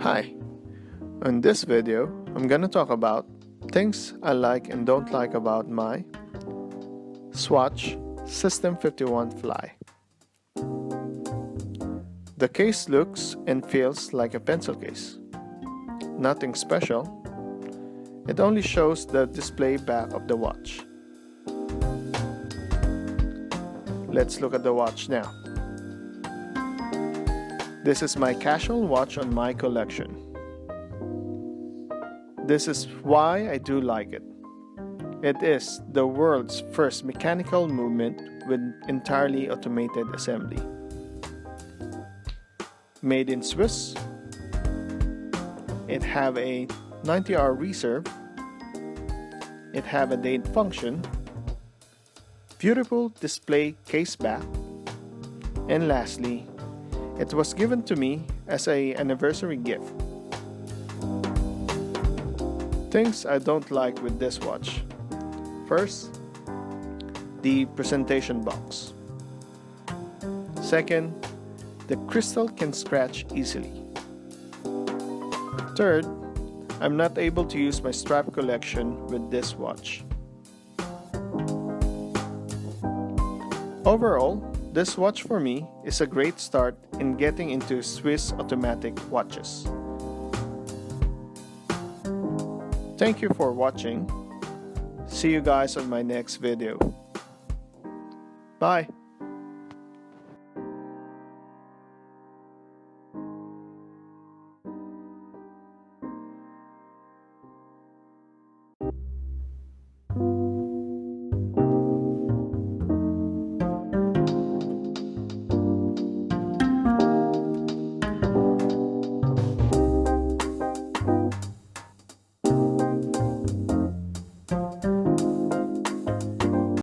Hi, in this video I'm gonna talk about things I like and don't like about my Swatch System 51 Fly. The case looks and feels like a pencil case. Nothing special. It only shows the display back of the watch. Let's look at the watch now. This is my casual watch on my collection. This is why I do like it. It is the world's first mechanical movement with entirely automated assembly. Made in Swiss. It have a 90-hour reserve. It have a date function. Beautiful display case back. And lastly, it was given to me as an anniversary gift. Things I don't like with this watch. First, the presentation box. Second, the crystal can scratch easily. Third, I'm not able to use my strap collection with this watch. Overall, this watch for me is a great start in getting into Swiss automatic watches. Thank you for watching. See you guys on my next video. Bye!